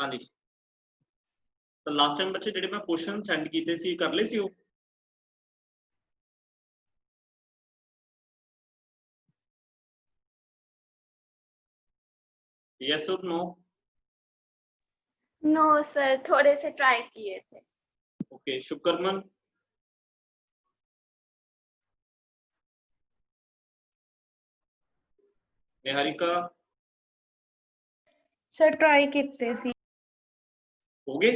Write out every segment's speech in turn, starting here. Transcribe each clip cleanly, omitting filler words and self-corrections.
हाँ जी, तो last time बच्चे जेडे मैं क्वेश्चन सेंड कीते सी कर ले सी वो? यस और नो? नो सर, थोड़े से ट्राई किए थे। ओके, शुक्रमन? निहारिका? सर ट्राई कीते सी। हो गए?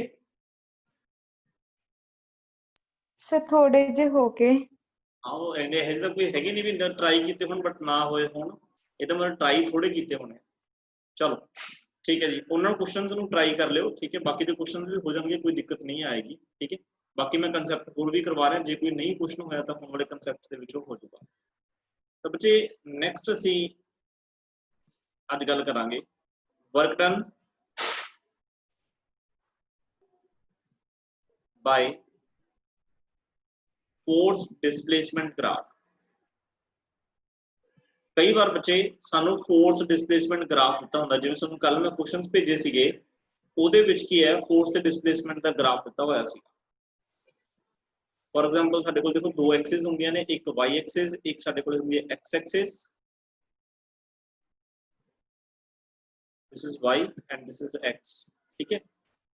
सर थोड़े जे हो गए। हाँ वो हजे तक कोई है नहीं भी ट्राई किए होने बट ना होए होण, ये तो मतलब ट्राई थोड़े किए होने। चलो ठीक है जी, उन्होंने क्वेश्चन ਨੂੰ ट्राई कर लियो, ठीक है। बाकी के क्वेश्चन भी हो जाएंगे, कोई दिक्कत नहीं आएगी, ठीक है। बाकी मैं कंसैप्ट होर भी करवा रहा, जो कोई नहीं क्वेश्चन होया तो होने वाले कंसैप्ट ਦੇ ਵਿੱਚ ਹੋ ਜਾਊਗਾ। तो बच्चे नैक्सट ਅਸੀਂ ਅੱਜ ਗੱਲ ਕਰਾਂਗੇ work done by force displacement graph. कई बार बच्चे सानू फोर्स डिस्प्लेसमेंट ग्राफ दिता हुंदा, जिवें सानू कल मैं क्वेश्चंस भेजे सीगे ਉਹਦੇ ਵਿੱਚ ਕੀ ਹੈ फोर्स से डिस्प्लेसमेंट ਦਾ ग्राफ ਦਿੱਤਾ ਹੋਇਆ ਸੀ। फॉर एग्जांपल ਸਾਡੇ ਕੋਲ देखो दो एक्सिस ਹੁੰਦੀਆਂ ਨੇ, ਇੱਕ y एक्सिस, ਇੱਕ ਸਾਡੇ ਕੋਲ ਹੁੰਦੀ ਹੈ x axis. This is y and this is x, ठीक है।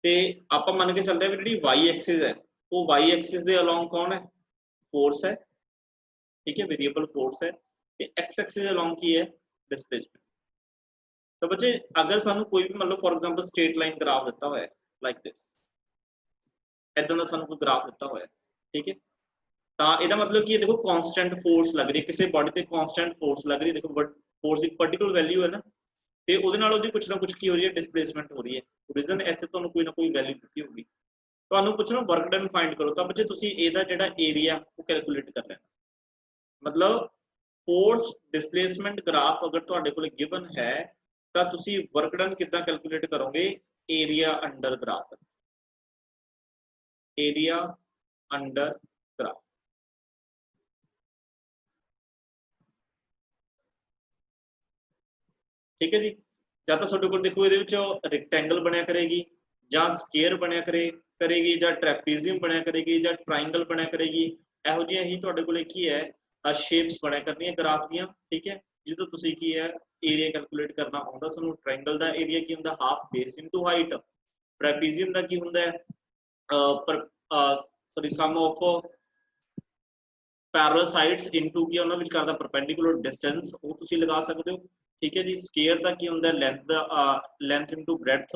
ਤੇ ਆਪਾਂ ਮੰਨ ਕੇ ਚੱਲਦੇ ਆ ਵੀ ਜਿਹੜੀ y एक्सिस है वो y एक्सिस ਦੇ ਅਲੋਂਗ ਕੌਣ ਹੈ? फोर्स है, ठीक है, वेरिएबल फोर्स है। ਤੇ x एक्सिस ਦੇ ਅਲੋਂग ਕੀ ਹੈ? डिस्प्लेसमेंट। तो बच्चे अगर सानू कोई भी मतलब for example straight line graph दिता हुआ है लाइक दिस, इदां दा सानू कोई ग्राफ दिता हुआ है, ठीक है। तो ਇਹਦਾ मतलब की देखो कांस्टेंट फोर्स लग रही है किसी बॉडी ते, कांस्टेंट फोर्स लग रही है, देखो बट फोर्स एक पर्टिकुलर वैल्यू है ना, ਤੇ ਉਹਦੇ ਨਾਲ ਉਹਦੀ ਕੁछ ना कुछ की हो रही है, डिस्प्लेसमेंट हो रही है। रीजन ਇੱਥੇ ਤੁਹਾਨੂੰ ਕੋਈ ਨਾ ਕੋਈ ਵੈਲਿਊ ਦਿੱਤੀ ਹੋਊਗੀ, ਤੁਹਾਨੂੰ ਪੁੱਛਣਾ ਵਰਕ ਡਨ ਫਾਈਂਡ ਕਰੋ। ਤਾਂ ਬੱਚੇ ਤੁਸੀਂ ਇਹਦਾ ਜਿਹੜਾ ਏਰੀਆ ਉਹ ਕੈਲਕੂਲੇਟ ਕਰ ਲੈਣਾ। मतलब फोर्स डिस्प्लेसमेंट ग्राफ अगर ਤੁਹਾਡੇ ਕੋਲ गिवन है ਤਾਂ ਤੁਸੀਂ वर्क डन कितना कैलकुलेट करोगे? Area under graph, area under graph, ठीक है जी। ਜਾਂ ਤਾਂ ਤੁਹਾਡੇ ਕੋਲ देखो ਇਹਦੇ ਵਿੱਚੋਂ ਰੈਕਟੈਂਗਲ ਬਣਿਆ ਕਰੇਗੀ, ਜਾਂ ਸਕੁਅਰ ਬਣਿਆ करेगी, ਜਾਂ ट्रैपीजियम ਬਣਿਆ करेगी, ਜਾਂ ट्रायंगल ਬਣਿਆ करेगी। ਇਹੋ ਜਿਹੀਆਂ ਹੀ ਤੁਹਾਡੇ ਕੋਲ ਕੀ ਹੈ शेप्स ਬਣਿਆ ਕਰਨੀਆਂ ग्राफ ਦੀਆਂ, ठीक है। ਜਦੋਂ ਤੁਸੀਂ ਕੀ ਹੈ एरिया कैलकुलेट करना आउंदा ਸਾਨੂੰ। ट्रायंगल ਦਾ एरिया ਕੀ ਹੁੰਦਾ? Half base into height. Trapezium ਦਾ ਕੀ ਹੁੰਦਾ ਹੈ sorry sum of parallel sides into की ਉਹਨਾਂ ਵਿਚਕਾਰ ਦਾ परपेंडिकुलर डिस्टेंस, ਉਹ ਤੁਸੀਂ ਲਗਾ ਸਕਦੇ ਹੋ, ठीक है जी। स्केयर ਦਾ ਕੀ ਹੁੰਦਾ? लेंथ इनटू ब्रेडथ,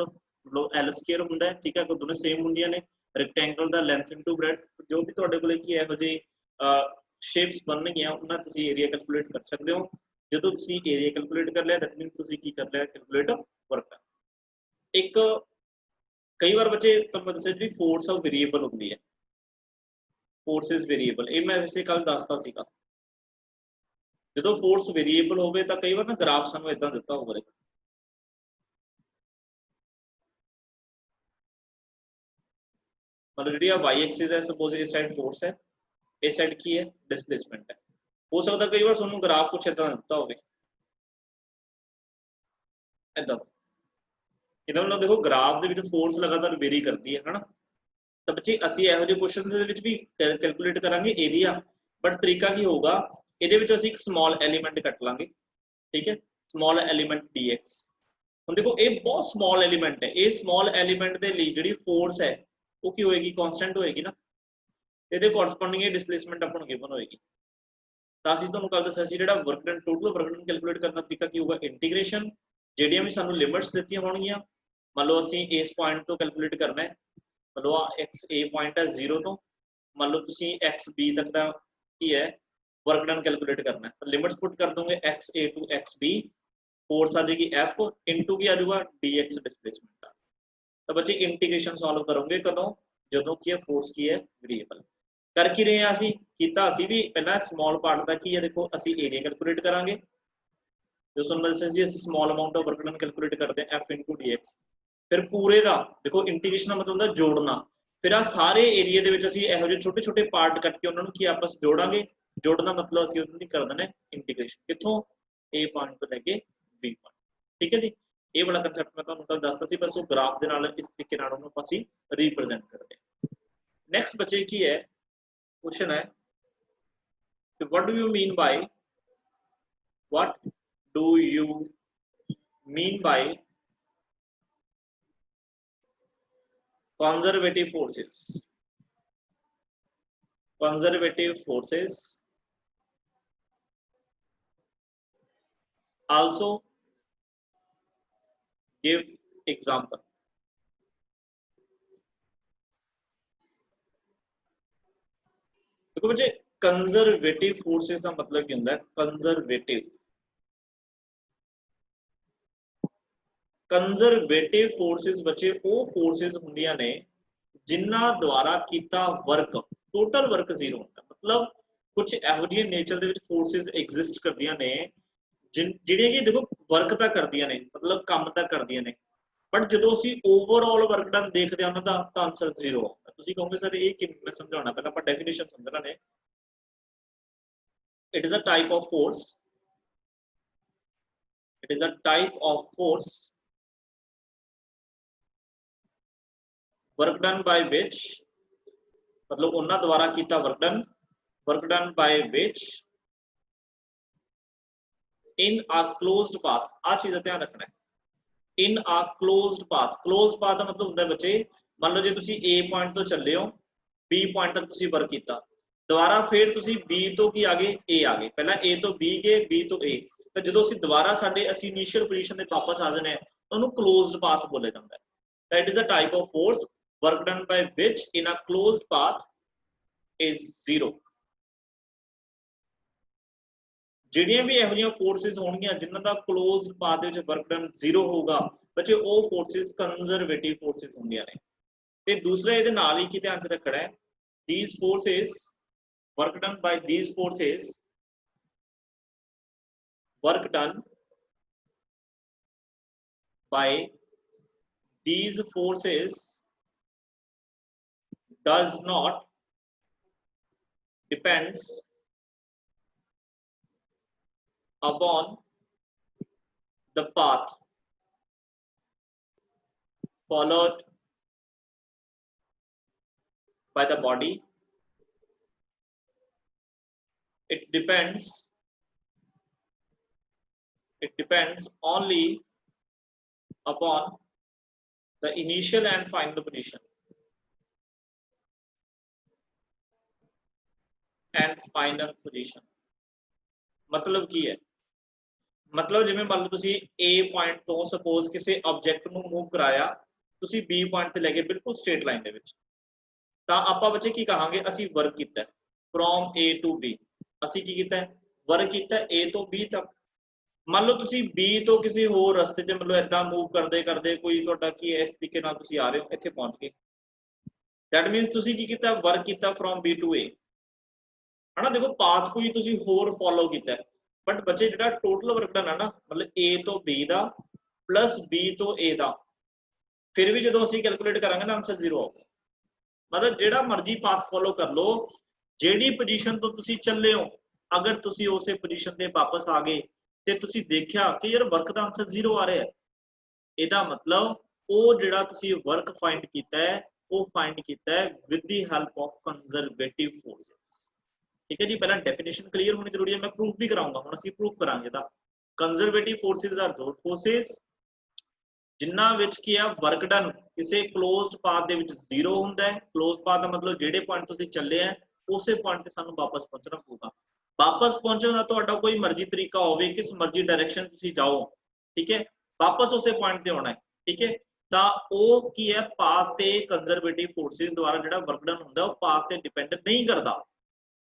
मतलब L स्केयर ਹੁੰਦਾ है, ठीक है। ਕੋਈ ਦੋਨੇ सेम ਹੁੰਦੀਆਂ ਨੇ। ਰੈਕਟੈਂਗਲ ਦਾ लेंथ इनटू ब्रेडथ, जो भी ਤੁਹਾਡੇ ਕੋਲੇ ਕੀ ਹੈ ਇਹੋ ਜਿਹੀ शेप्स ਬਣਨਗੀਆਂ ਉਹਨਾਂ ਤੁਸੀਂ एरिया कैलकुलेट कर सकते हो। ਜਦੋਂ ਤੁਸੀਂ एरिया कैलकुलेट कर लिया दैट मीन ਤੁਸੀਂ ਕੀ कर लिया? Calculate work. एक कई बार बच्चे ਤੁਹਾਨੂੰ ਦੱਸਿਆ ਜੀ फोर्स ऑफ वेरिएबल ਹੁੰਦੀ है, फोर्स इज वेरिएबल। ਇਹ ਮੈਂ ਵੈਸੇ ਕੱਲ ਦੱਸਤਾ ਸੀਗਾ। ਜਦੋਂ फोर्स वेरिएबल ਹੋਵੇ ਤਾਂ ਕਈ ਵਾਰ ਨਾ ਗ੍ਰਾਫ ਸਾਨੂੰ ਇਦਾਂ ਦਿੱਤਾ ਹੋਊਗਾ, ਦੇਖੋ मतलब ਜਿਹੜੀ ਆ y एक्सिस है, सपोज इस साइड फोर्स है, इस साइड की है डिस्प्लेसमेंट है। हो सकता कई बार ਤੁਹਾਨੂੰ ग्राफ कुछ इदां ਦਿੱਤਾ ਹੋਵੇ, इदां ਇਹਦਾ मतलब देखो ग्राफ ਦੇ ਵਿੱਚ फोर्स लगातार वेरी करती है ना। ਤਾਂ ਬੱਚੇ ਅਸੀਂ ਇਹੋ ਜਿਹੇ ਕੁਐਸਚਨਸ ਦੇ ਵਿੱਚ ਵੀ ਕੈਲਕੂਲੇਟ ਕਰਾਂਗੇ ਏਰੀਆ, ਬਟ ਤਰੀਕਾ ਕੀ ਹੋਊਗਾ ਇਹਦੇ ਵਿੱਚ ਅਸੀਂ ਇੱਕ ਸਮਾਲ ਐਲੀਮੈਂਟ ਕੱਟ ਲਾਂਗੇ, ਠੀਕ ਹੈ। Small element dx। ਹੁਣ ਦੇਖੋ ਇਹ ਬਹੁਤ ਸਮਾਲ ਐਲੀਮੈਂਟ ਹੈ, ਇਹ ਸਮਾਲ ਐਲੀਮੈਂਟ ਦੇ ਲਈ ਜਿਹੜੀ ਫੋਰਸ ਹੈ ਉਹ ਕੀ ਹੋਏਗੀ? ਕਾਂਸਟੈਂਟ ਹੋਏਗੀ ਨਾ। ਇਹਦੇ ਕੋਰਸਪੋਂਡਿੰਗ ਇਹ ਡਿਸਪਲੇਸਮੈਂਟ ਆਪਾਂ ਨੂੰ ਗਿਵਨ ਹੋਏਗੀ। ਤਾਂ ਅਸੀਂ ਤੁਹਾਨੂੰ ਕੱਲ ਦੱਸਿਆ ਸੀ ਜਿਹੜਾ work done, total work done calculate ਕਰਨ ਦਾ ਤਰੀਕਾ ਕੀ ਹੋਊਗਾ? ਇੰਟੀਗ੍ਰੇਸ਼ਨ। ਜਿਹੜੀਆਂ ਵੀ ਸਾਨੂੰ ਲਿਮਿਟਸ ਦਿੱਤੀਆਂ ਹੋਣਗੀਆਂ, ਮੰਨ ਲਓ ਅਸੀਂ ਇਸ ਪੁਆਇੰਟ ਤੋਂ ਕੈਲਕੂਲੇਟ करना है, मान लो एक्स ए पॉइंट है 0 तो, मान लो तुसी एक्स बी तक का की है वर्क डन कैलकुलेट करना है, तो लिमिट्स पुट कर दोगे x a to x b, force आ जाएगी एफ इनटू की आ जाएगा डी एक्स डिस्प्लेसमेंट। तो बच्चे इंटीग्रेशन सॉल्व करोगे कदों? जदों की फोर्स की है वेरिएबल। कर की रहे हैं असी कीता असी भी पहला स्मॉल पार्ट का की है, देखो असी एरिया कैलकुलेट करांगे। जो सुन जी असी small amount of work done calculate करते हैं एफ इनटू डी एक्स। फिर पूरे का देखो इंटीग्रेशन का मतलब होता है जोड़ना। फिर आ सारे एरिया दे विच असीं इहो जिहे छोटे छोटे पार्ट कट के उन्होंने की आपस जोड़ांगे। जोड़ना मतलब असीं उन्हां दी कर देना इंटीग्रेशन, कित्थों? ए पॉइंट तो लैके बी पॉइंट, ठीक है जी। ਇਹ ਵਾਲਾ ਕਨਸੈਪਟ ਮੈਂ ਤੁਹਾਨੂੰ ਕੱਲ ਦੱਸਤਾ ਸੀ, ਬਸ ਉਹ ਗ੍ਰਾਫ ਦੇ ਨਾਲ ਇਸ ਤਰੀਕੇ ਨਾਲ ਉਹਨੂੰ ਅਸੀਂ ਰਿਪਰੈਜ਼ੈਂਟ ਕਰਦੇ ਹਾਂ। ਨੈਕਸਟ ਬੱਚੇ ਕੀ ਹੈ, क्वेश्चन है what do you mean by conservative forces? Conservative forces also give example. देखो बच्चे कंजरवेटिव फोर्सेस का मतलब क्या होता है? कंजरवेटिव फोर्सेस बच्चे वो फोर्सेस होंदियां ने जिन्हां द्वारा कीता वर्क टोटल वर्क जीरो होता है। मतलब कुछ एहो जी नेचर दे विच फोर्सेस एग्जिस्ट करदियां ने ਜਿਹੜੀਆਂ कि देखो वर्क ਤਾਂ ਕਰਦੀਆਂ ਨੇ, मतलब ਕੰਮ ਤਾਂ ਕਰਦੀਆਂ ਨੇ, बट ਜਦੋਂ ਅਸੀਂ ओवरऑल वर्क डन देखते हैं ਉਹਨਾਂ ਦਾ ਤਾਂ ਆਨਸਰ ਜ਼ੀਰੋ ਆਉਂਦਾ। ਤੁਸੀਂ ਕਹੋਗੇ ਸਰ ਇਹ ਕਿਵੇਂ ਮੈਂ ਸਮਝਾਉਣਾ, ਪਹਿਲਾਂ ਆਪਾਂ ਡੈਫੀਨੇਸ਼ਨ ਸਮਝਣਾ ਨੇ। It is a type of force. It is a type of force work done by which, मतलब ਉਹਨਾਂ ਦੁਆਰਾ ਕੀਤਾ work done by which in a closed path, ਆ ਚੀਜ਼ ਦਾ ਧਿਆਨ ਰੱਖਣਾ ਹੈ। in a closed path, closed path ਦਾ ਮਤਲਬ ਹੁੰਦਾ ਬੱਚੇ, ਮੰਨ ਲਓ ਜੇ ਤੁਸੀਂ A ਪੁਆਇੰਟ ਤੋਂ ਚੱਲੇ ਹੋ, B ਪੁਆਇੰਟ ਤੱਕ ਤੁਸੀਂ ਵਰਕ ਕੀਤਾ, ਦੁਬਾਰਾ ਫਿਰ ਤੁਸੀਂ B ਤੋਂ ਕੀ ਆ ਗਏ, A ਆ ਗਏ, ਪਹਿਲਾਂ A ਤੋਂ B ਗਏ, B ਤੋਂ A, ਤਾਂ ਜਦੋਂ ਅਸੀਂ ਦੁਬਾਰਾ ਅਸੀਂ ਇਨੀਸ਼ੀਅਲ ਪੋਜੀਸ਼ਨ ਤੇ ਵਾਪਸ ਆ ਜਾਂਦੇ ਹਾਂ ਤਾਂ ਉਹਨੂੰ ਕਲੋਜ਼ਡ ਪਾਥ ਬੋਲਿਆ ਜਾਂਦਾ ਹੈ। ਤਾਂ it is a type of force work done by ਵਿਚ in a closed path is zero. ਜਿਹੜੀਆਂ ਵੀ ਇਹੋ ਜਿਹੀਆਂ ਫੋਰਸਿਸ ਹੋਣਗੀਆਂ ਜਿਨ੍ਹਾਂ ਦਾ ਕਲੋਜ਼ਡ ਪਾਥ ਦੇ ਵਿੱਚ ਵਰਕ ਡਨ ਜ਼ੀਰੋ ਹੋਊਗਾ ਬੱਚੇ, ਉਹ ਫੋਰਸਿਸ ਕੰਜ਼ਰਵੇਟਿਵ ਫੋਰਸਿਸ ਹੁੰਦੀਆਂ ਨੇ। ਤੇ ਦੂਸਰਾ ਇਹਦੇ ਨਾਲ ਹੀ ਕੀ ਧਿਆਨ ਚ ਰੱਖਣਾ ਹੈ, these forces work done by these forces work done by these forces does not depends upon the path followed by the body. It depends only upon the initial and final position मतलब ਕੀ ਹੈ, मतलब ਜਿਵੇਂ ਮੰਨ ਲਓ ਤੁਸੀਂ A point ਤੋਂ suppose ਕਿਸੇ object ਨੂੰ ਮੂਵ ਕਰਾਇਆ, ਤੁਸੀਂ B ਪੁਆਇੰਟ ਤੇ ਲੈ ਗਏ ਬਿਲਕੁਲ ਸਟ੍ਰੇਟ ਲਾਈਨ ਦੇ ਵਿੱਚ, ਤਾਂ ਆਪਾਂ ਬੱਚੇ ਕੀ ਕਹਾਂਗੇ, ਅਸੀਂ ਵਰਕ ਕੀਤਾ ਫਰੋਮ A to B, ਅਸੀਂ ਕੀ ਕੀਤਾ, ਵਰਕ ਕੀਤਾ A ਤੋਂ B ਤੱਕ। ਮੰਨ ਲਓ ਤੁਸੀਂ B ਤੋਂ ਕਿਸੇ ਹੋਰ ਰਸਤੇ ਤੇ ਮਤਲਬ ਏਦਾਂ ਮੂਵ ਕਰਦੇ ਕਰਦੇ ਕੋਈ ਤੁਹਾਡਾ ਕੀ ਇਸ ਤਰੀਕੇ ਨਾਲ ਤੁਸੀਂ ਆ ਰਹੇ ਹੋ, ਇੱਥੇ ਪਹੁੰਚ ਗਏ, ਦੈਟ ਮੀਨਸ ਤੁਸੀਂ ਕੀ ਕੀਤਾ, ਵਰਕ ਕੀਤਾ ਫਰੋਮ B to A, ਹਨਾ। ਦੇਖੋ ਪਾਥ ਕੋਈ ਤੁਸੀਂ ਹੋਰ ਫੋਲੋ ਕੀਤਾ, ਬਟ ਬੱਚੇ ਜਿਹੜਾ ਟੋਟਲ ਵਰਕ ਡਨ ਹੈ ਨਾ, ਮਤਲਬ A ਤੋਂ B ਦਾ ਪਲੱਸ B ਤੋਂ A ਦਾ, ਫਿਰ ਵੀ ਜਦੋਂ ਅਸੀਂ ਕੈਲਕੂਲੇਟ ਕਰਾਂਗੇ ਨਾ ਆਨਸਰ ਜ਼ੀਰੋ ਆਊਗਾ। मतलब ਜਿਹੜਾ ਮਰਜ਼ੀ ਪਾਥ ਫੋਲੋ ਕਰ ਲਓ, ਜਿਹੜੀ ਪੋਜੀਸ਼ਨ ਤੋਂ ਤੁਸੀਂ ਚੱਲੇ ਹੋ, ਅਗਰ ਤੁਸੀਂ ਉਸੇ ਪੋਜੀਸ਼ਨ ਤੇ ਵਾਪਸ ਆ ਗਏ ਤੇ ਤੁਸੀਂ ਦੇਖਿਆ ਕਿ ਯਾਰ ਵਰਕ ਦਾ ਆਨਸਰ ਜ਼ੀਰੋ ਆ ਰਿਹਾ ਹੈ, ਇਹਦਾ ਮਤਲਬ ਉਹ ਜਿਹੜਾ ਤੁਸੀਂ ਵਰਕ ਫਾਈਂਡ ਕੀਤਾ ਹੈ, ਉਹ ਫਾਈਂਡ ਕੀਤਾ ਹੈ with the help of conservative forces. ਠੀਕ ਹੈ ਜੀ, ਪਹਿਲਾਂ ਡੈਫੀਨੇਸ਼ਨ ਕਲੀਅਰ ਹੋਣੀ ਜ਼ਰੂਰੀ ਹੈ, ਮੈਂ ਪ੍ਰੂਫ ਵੀ ਕਰਾਉਂਗਾ, ਹੁਣ ਅਸੀਂ ਪ੍ਰੂਫ ਕਰਾਂਗੇ ਇਹਦਾ। Conservative forces are those forces ਜਿਨ੍ਹਾਂ ਵਿੱਚ ਕੀ ਆ, ਵਰਕ ਡਨ ਕਿਸੇ ਕਲੋਜ਼ਡ ਪਾਥ ਦੇ ਵਿੱਚ ਜ਼ੀਰੋ ਹੁੰਦਾ ਹੈ। ਕਲੋਜ਼ਡ ਪਾਥ ਦਾ ਮਤਲਬ ਜਿਹੜੇ ਪੁਆਇੰਟ ਤੁਸੀਂ ਚੱਲੇ ਆ ਉਸੇ ਪੁਆਇੰਟ ਤੇ ਸਾਨੂੰ ਵਾਪਸ ਪਹੁੰਚਣਾ ਪਊਗਾ। ਵਾਪਸ ਪਹੁੰਚਣ ਦਾ ਤੁਹਾਡਾ ਕੋਈ ਮਰਜ਼ੀ ਤਰੀਕਾ ਹੋਵੇ, ਕਿਸ ਮਰਜ਼ੀ ਡਾਇਰੈਕਸ਼ਨ ਤੁਸੀਂ ਜਾਓ, ਠੀਕ ਹੈ, ਵਾਪਸ ਉਸੇ ਪੁਆਇੰਟ ਤੇ ਆਉਣਾ ਹੈ, ਠੀਕ ਹੈ। ਤਾਂ ਉਹ ਕੀ ਹੈ, ਪਾਥ ਤੇ ਕੰਜ਼ਰਵੇਟਿਵ ਫੋਰਸਿਸ ਦੁਆਰਾ ਜਿਹੜਾ ਵਰਕ ਡਨ ਹੁੰਦਾ ਉਹ ਪਾਥ ਤੇ ਡਿਪੈਂਡ ਨਹੀਂ ਕਰਦਾ,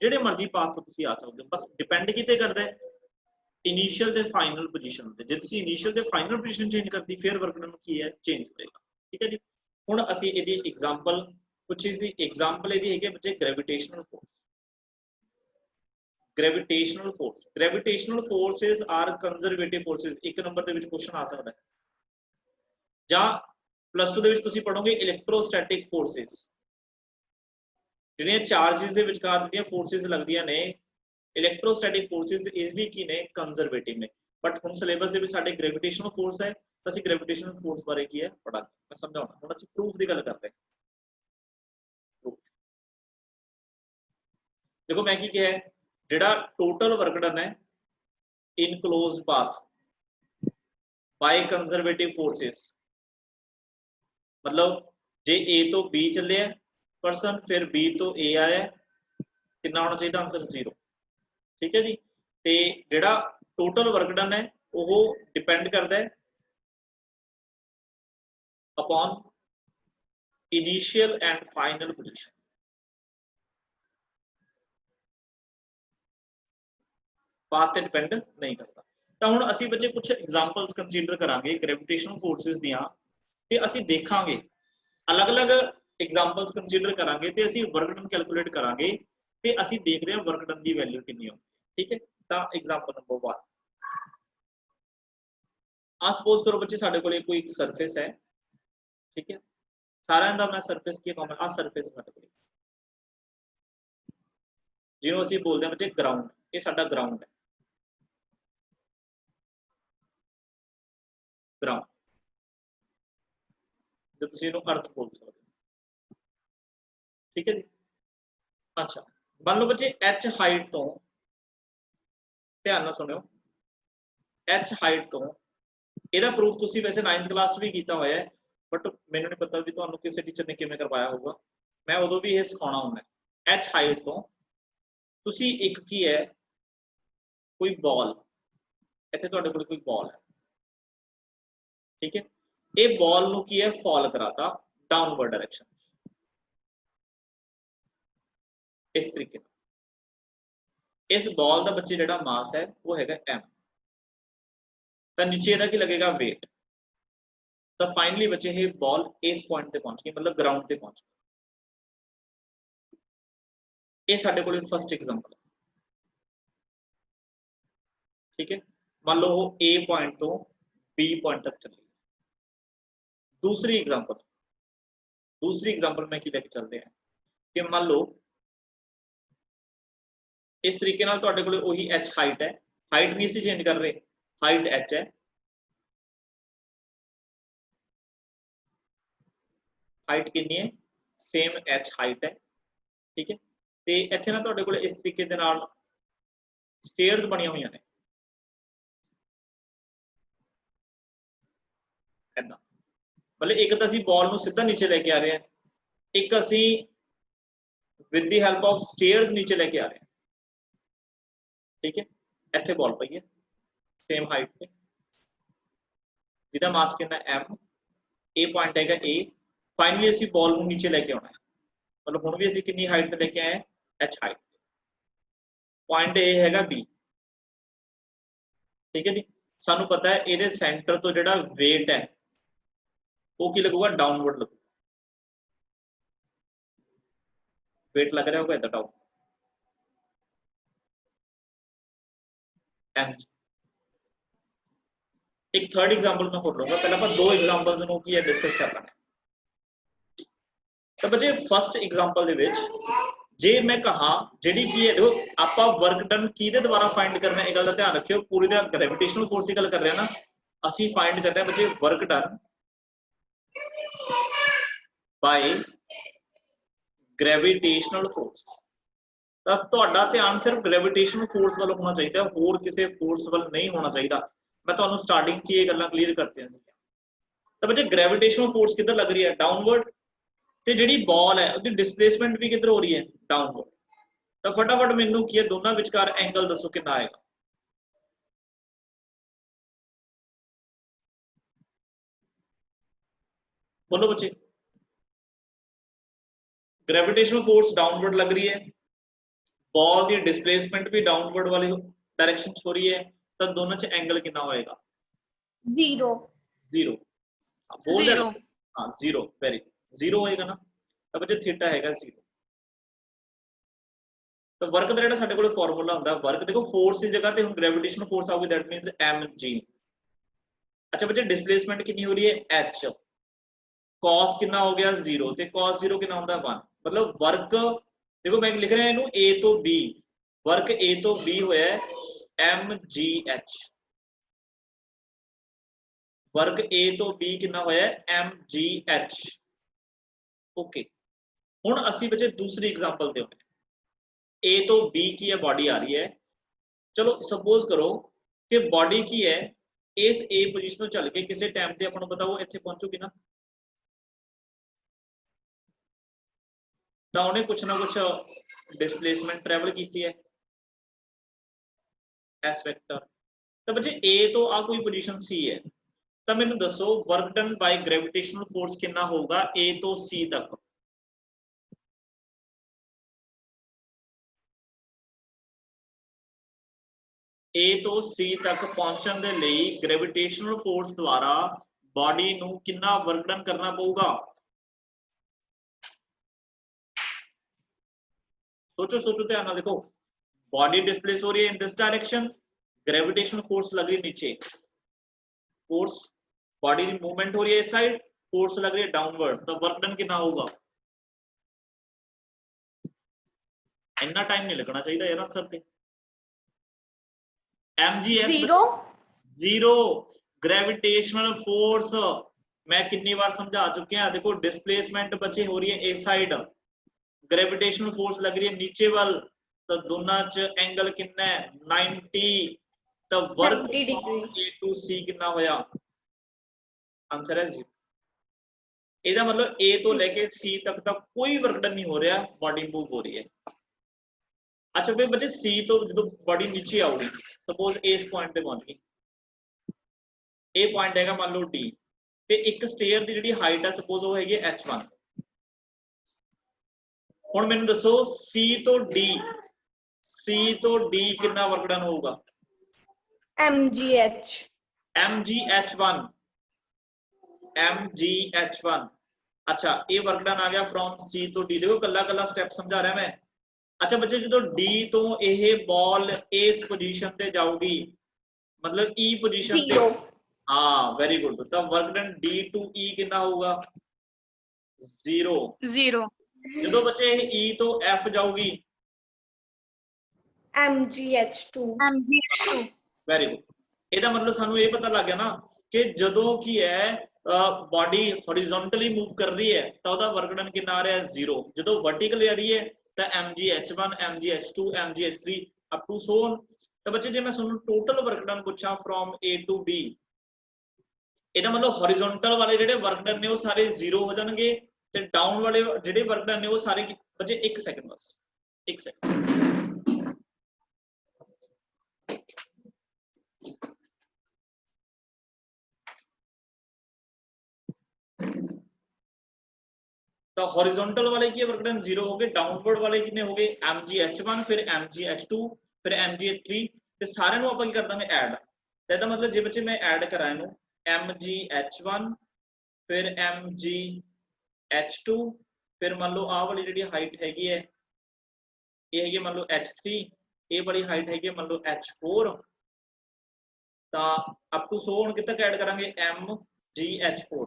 ਜਿਹੜੇ ਮਰਜ਼ੀ ਪਾਥ ਤੋਂ ਤੁਸੀਂ ਆ ਸਕਦੇ ਹੋ, ਬਸ ਡਿਪੈਂਡ ਕਿਤੇ ਕਰਦਾ ਹੈ ਇਨੀਸ਼ੀਅਲ ਤੇ ਫਾਈਨਲ ਪੋਜੀਸ਼ਨ ਤੇ। ਜੇ ਤੁਸੀਂ ਇਨੀਸ਼ੀਅਲ ਤੇ ਫਾਈਨਲ ਪੋਜੀਸ਼ਨ ਚੇਂਜ ਕਰਤੀ ਫਿਰ ਵਰਕ ਡਨ ਕੀ ਹੈ, ਚੇਂਜ ਹੋਏਗਾ। ਠੀਕ ਹੈ ਜੀ, ਹੁਣ ਅਸੀਂ ਇਹਦੀ ਐਗਜ਼ਾਮਪਲ ਕੁਝ ਇਸਦੀ ਐਗਜ਼ਾਮਪਲ ਇਹਦੀ ਹੈਗੀ ਬੱਚੇ gravitational force. Gravitational forces are conservative forces, ਇੱਕ ਨੰਬਰ ਦੇ ਵਿੱਚ ਕੁਐਸਚਨ ਆ ਸਕਦਾ ਹੈ, ਜਾਂ ਪਲੱਸ 2 ਦੇ ਵਿੱਚ ਤੁਸੀਂ ਪੜੋਗੇ ਇਲੈਕਟ੍ਰੋਸਟੈਟਿਕ ਫੋਰਸਸ, ਜਿਹੜੀਆਂ ਚਾਰजेस ਦੇ ਵਿਚਕਾਰ ਜਿਹੜੀਆਂ ਫੋਰਸਸ ਲੱਗਦੀਆਂ ਨੇ, ਇਲੈਕਟ੍ਰੋਸਟੈਟਿਕ ਫੋਰਸਸ ਇਹ ਵੀ ਕੀ ਨੇ, ਕੰਜ਼ਰਵੇਟਿਵ ਨੇ। बट हुण सिलेबस दे विच साडे ग्रेविटेशनल फोर्स है तो ਅਸੀਂ ग्रेविटेशनल फोर्स बारे की है पढ़ांगे। मैं समझाउणा हुण ਅਸੀਂ प्रूफ की गल करते हैं। देखो मैं की कहा है जिहड़ा टोटल वर्क डन है in close path by conservative forces, मतलब जे ए तो बी चले परसन फिर बी तो ए आया कितना होना चाहिए आंसर 0। ठीक है जी। ते जिहड़ा टोटल वर्क डन है वो डिपेंड करता है upon initial and final position. Path ते डिपेंड नहीं करता। तो हुण असीं बच्चे कुछ एग्जांपल्स कंसीडर करांगे ग्रेविटेशनल फोर्सेस दियां ते असीं देखांगे अलग अलग एग्जांपल्स कंसीडर करांगे ते असीं वर्क डन कैलकुलेट करांगे ते असीं देख रहे हैं वर्क डन की वैल्यू कितनी होगी। ठीक है। तो एग्जांपल नंबर 1 आ सपोज करो बच्चे साडे कोल कोई एक सरफेस है। ठीक है। सारिਆਂ ਦਾ मैं सरफेस की कॉमन आ सरफेस साडे कोल जिहनूं असीं बोलदे हां बच्चे ग्राउंड, ये साडा ग्राउंड है। ग्राउंड जो तुसीं इहनूं अर्थ बोल सकते हो। ठीक है जी। अच्छा मान लो बच्चे एच हाइट तो ध्यान नाल सुनियो एच हाइट तो ਇਹਦਾ ਪ੍ਰੂਫ ਤੁਸੀਂ वैसे 9th क्लास भी ਕੀਤਾ ਹੋਇਆ है बट ਮੈਨੂੰ नहीं पता भी ਤੁਹਾਨੂੰ ਕਿਸੇ ਟੀਚਰ ਨੇ ਕਿਵੇਂ ਕਰਵਾਇਆ ਹੋਊਗਾ। मैं ਉਦੋਂ भी ਇਹ ਸਿਖਾਉਣਾ ਹੁੰਦਾ एच हाइट तो ਤੁਸੀਂ ਇੱਕ ਕੀ ਹੈ कोई बॉल ਇੱਥੇ ਤੁਹਾਡੇ ਕੋਲ कोई बॉल है। ठीक है। ये बॉल ਨੂੰ ਕੀ ਹੈ फॉल कराता डाउनवर्ड डायरेक्शन इस तरीके इस बॉल का बच्चे जिहड़ा मास है वो हैगा m तो नीचे ਇਹਦਾ ਕੀ लगेगा वेट। तो फाइनली बच्चे ये बॉल इस पॉइंट ते पहुंच गई मतलब ग्राउंड ते पहुंच गई। ये साडे कोल फर्स्ट एग्जांपल है। ठीक है। मान लो वो ए पॉइंट तो बी पॉइंट तक चली। दूसरी एग्जांपल में की लेके चलते हैं कि मान लो इस तरीके नाल तुहाडे कोल वही एच हाइट है। हाइट नहीं सी चेंज कर रहे, हाइट एच है। हाइट कितनी है सेम एच हाइट है। ठीक है। ते इत्थे ना तुहाडे कोल इस तरीके दे नाल स्टेयर्स बनी हुई ने ऐदा। मतलब एक तो असीं बॉल नूं सीधा नीचे लेके आ रहे हैं, एक असीं with the help of stairs नीचे लेके आ रहे हैं। ठीक है। इत्थे बॉल पई है सेम हाइट पे जिहदा मास कितना m, ए पॉइंट हैगा ए। फाइनली असीं बॉल नूं नीचे लेके आउणा है, मतलब हुण भी असीं कितनी हाइट ते लेके आए h हाइट। पॉइंट ए हैगा b। ठीक है जी। सानू पता है इहदे सेंटर तो जिहड़ा वेट है वो की लगूगा डाउनवर्ड लगूगा। वेट लग रहा होगा इधर डाउन m। एक थर्ड एग्जांपल मैं होर लूंगा, पहले आप दो एग्जांपल्स नूं की है डिस्कस कर लांगे। तो बच्चे फर्स्ट एग्जांपल दे विच जे मैं कहा जिहड़ी की है देखो आपां वर्क डन किहदे द्वारा फाइंड करना है, इह गल दा ध्यान रखियो। पूरी दा ग्रेविटेशनल फोर्स की गल कर रहे हैं ना, असीं फाइंड कर रहे हैं बच्चे work done by gravitational force. तो तुहाडा ध्यान सिर्फ ग्रेविटेशनल फोर्स वाल होना चाहिए, होर किसी फोर्स वाल नहीं होना चाहिए। मैं तुहानूं स्टार्टिंग च ये गल्लां क्लीयर करते हैं। तो बच्चे ग्रेविटेशनल फोर्स किधर लग रही है डाउनवर्ड, ते जिहड़ी बॉल है उसकी डिस्प्लेसमेंट भी किधर हो रही है डाउनवर्ड। तो फटाफट मैनू की है दोनों विचकार एंगल दसो कितना आएगा। बोलो बच्चे। ग्रेविटेशनल फोर्स डाउनवर्ड लग रही है, बॉल की डिस्प्लेसमेंट भी डाउनवर्ड वाली डायरेक्शन हो रही है, तो दोनों च एंगल कितना होएगा 0 0। बोल दे हां 0 वेरी 0 होएगा ना। तो बच्चे थीटा हैगा 0। तो वर्क दा जेहड़ा साडे कोल फार्मूला हुंदा वर्क देखो फोर्स की जगह ते हुन ग्रेविटेशनल फोर्स आउगी दैट मींस mg। अच्छा बच्चे डिस्प्लेसमेंट कितनी हो रही है h। cos कितना हो गया 0 ते cos 0 कितना होता है 1। मतलब वर्क देखो मैं लिख रहा हूं a तो b, वर्क a तो b होया है mgh। वर्ग ए तो बी कितना होया mgh। ओके हुण असी बच्चे दूसरी एग्जांपल दे ए तो बी की है बॉडी आ रही है। चलो सपोज करो कि बॉडी की है इस ए पोजीशन चल के किसी टाइम ते अपन पता वो इत्थे पहुंचूगी ना, तो उन्हें कुछ ना कुछ डिस्प्लेसमेंट ट्रैवल की है एस वेक्टर। तो बच्चे ए तो आ कोई पोजीशन सी है, तो मैंने दसो work done by gravitational force कितना होगा ए तो सी तक। ए तो सी तक पहुंचने दे लई ग्रेविटेशनल फोर्स द्वारा बॉडी नू कितना वर्क डन करना पऊगा। सोचो सोचो ध्यान नाल देखो, बॉडी डिस्प्लेस हो रही है in this direction, gravitational force लग रही है नीचे, फोर्स बॉडी की मूवमेंट हो रही है इस साइड, फोर्स लग रही है डाउनवर्ड, तो वर्क डन कितना होगा। इतना टाइम नहीं लगना चाहिए यार आंसर पे। mgs zero zero gravitational force मैं कितनी बार समझा चुके हैं। देखो डिस्प्लेसमेंट बचे हो रही है इस साइड, ग्रेविटेशनल फोर्स लग रही है नीचे वाल, तो दोनों च एंगल कितना है 90, तो वर्क 90 डिग्री। ए टू सी कितना होया, आंसर है 0। ਇਹਦਾ मतलब ए तो लेके सी तक का कोई वर्क डन नहीं हो रहा, बॉडी मूव हो रही है। अच्छा फिर बच्चे सी तो जो बॉडी नीचे आऊगी, सपोज इस पॉइंट पे पहुंच गई, ए पॉइंट हैगा मान लो डी, ते एक स्टेयर दी जिहड़ी हाइट है सपोज वो हैगी h1। हुण मैनूं दसो सी तो डी कितना वर्क डन होगा mgh mgh1। अच्छा ये वर्क डन आ गया फ्रॉम सी तो डी, देखो कला कला स्टेप समझा रहा मैं। अच्छा बच्चे जो डी तो ये बॉल इस पोजीशन पे जाऊगी, मतलब ई पोजीशन पे, जीरो हाँ वेरी गुड, तो वर्क डन डी टू ई कितना होगा 0। जो बच्चे ई तो एफ जाऊगी mgh2 वेरी गुड। ਇਹਦਾ मतलब ਸਾਨੂੰ ਇਹ पता लग गया ना कि ਜਦੋਂ की है बॉडी हॉरिजॉन्टली मूव कर रही है तो ਉਹਦਾ वर्क डन कितना आ रहा है 0, ਜਦੋਂ वर्टिकली आ रही है तो mgh1 mgh2 mgh3 up to so on. तो बच्चे जे मैं ਤੁਹਾਨੂੰ टोटल वर्क डन पूछा फ्रॉम ए टू बी, ਇਹਦਾ मतलब हॉरिजॉन्टल वाले ਜਿਹੜੇ वर्क डन ने वो सारे 0 हो जाएंगे, ਤੇ डाउन वाले ਜਿਹੜੇ वर्क डन ने वो सारे बच्चे 1 सेकंड बस 1 सेकंड। तो हॉरिजॉन्टल वाले की वर्क डन 0 हो गए, डाउनवर्ड वाले कितने हो गए mgh1 फिर mgh2 फिर mgh3, ਤੇ ਸਾਰਿਆਂ ਨੂੰ ਆਪਾਂ ਕੀ ਕਰ ਦਾਂਗੇ ਐਡ। ਤੇ ਇਹਦਾ ਮਤਲਬ ਜੇ ਬੱਚੇ ਮੈਂ ਐਡ ਕਰਾਂ ਇਹਨੂੰ mgh1 फिर mgh2 फिर मान लो ਆਹ ਵਾਲੀ ਜਿਹੜੀ ਹਾਈਟ ਹੈਗੀ ਹੈ ਇਹ ਹੈਗੀ मान लो h3, ਇਹ ਵਾਲੀ ਹਾਈਟ ਹੈਗੀ मान लो h4, ਤਾਂ ਅਪ ਟੂ ਸੋ ਹੁਣ ਕਿੱਥੇ ਐਡ ਕਰਾਂਗੇ mgh4।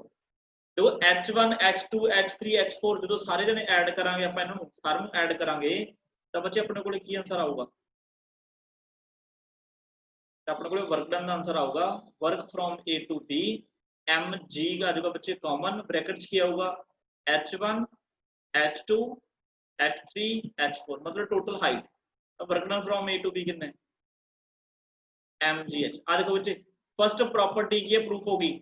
देखो H1 H2 H3 H4 जो सारे जने ऐड करांगे ਆਪਾਂ ਇਹਨਾਂ ਨੂੰ ਸਾਰਿਆਂ ਨੂੰ ऐड करांगे ਤਾਂ ਬੱਚੇ ਆਪਣੇ ਕੋਲੇ ਕੀ ਆਨਸਰ ਆਊਗਾ, ਤਾਂ ਆਪਣੇ ਕੋਲੇ वर्क डन ਦਾ आंसर ਆਊਗਾ work from A to D mg का जो बच्चे कॉमन ब्रैकेट च क्या होगा H1 H2 H3 H4 मतलब टोटल हाइट। अब work done from A to B कितना है mgh। आ देखो बच्चे फर्स्ट प्रॉपर्टी की प्रूफ होगी,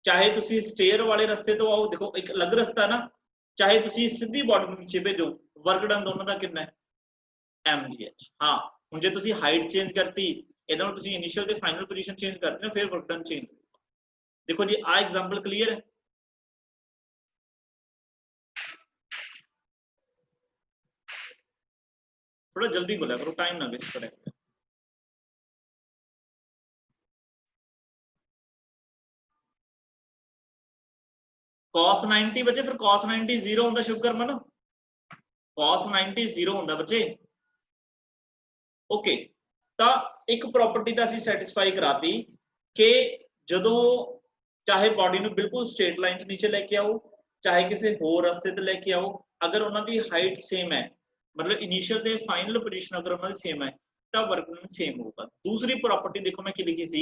चाहे तुसी स्टेयर वाले रस्ते तो आओ, देखो एक अलग रास्ता है ना, चाहे तुसी सीधी बॉडी नीचे भेजो वर्क डन दोनों का कितना है mgh। हाँ हुण जे तुसी हाइट चेंज करती इधर तुसी इनिशियल ते फाइनल पोजीशन चेंज करते ना फिर वर्क डन चेंज। देखो जी आ एग्जांपल क्लियर है। थोड़ा जल्दी बोला करो, टाइम ना वेस्ट करें। cos 90 बच्चे फिर cos 90 0 ਹੁੰਦਾ शुभकर्मन, cos 90 0 ਹੁੰਦਾ ਬੱਚੇ। ओके ਤਾਂ ਇੱਕ ਪ੍ਰੋਪਰਟੀ ਤਾਂ ਅਸੀਂ ਸੈਟੀਸਫਾਈ ਕਰਾਤੀ ਕਿ ਜਦੋਂ ਚਾਹੇ ਬਾਡੀ ਨੂੰ ਬਿਲਕੁਲ ਸਟ੍ਰੇਟ ਲਾਈਨ 'ਚ ਨੀਚੇ ਲੈ ਕੇ ਆਓ ਚਾਹੇ ਕਿਸੇ ਹੋਰ ਰਸਤੇ ਤੇ ਲੈ ਕੇ ਆਓ, ਅਗਰ ਉਹਨਾਂ ਦੀ ਹਾਈਟ ਸੇਮ ਹੈ मतलब इनिशियल ਤੇ फाइनल पोजीशन अगर ਉਹਨਾਂ ਦੀ ਸੇਮ ਹੈ ਤਾਂ वर्क डन सेम होगा। दूसरी प्रॉपर्टी देखो मैं की लिखी सी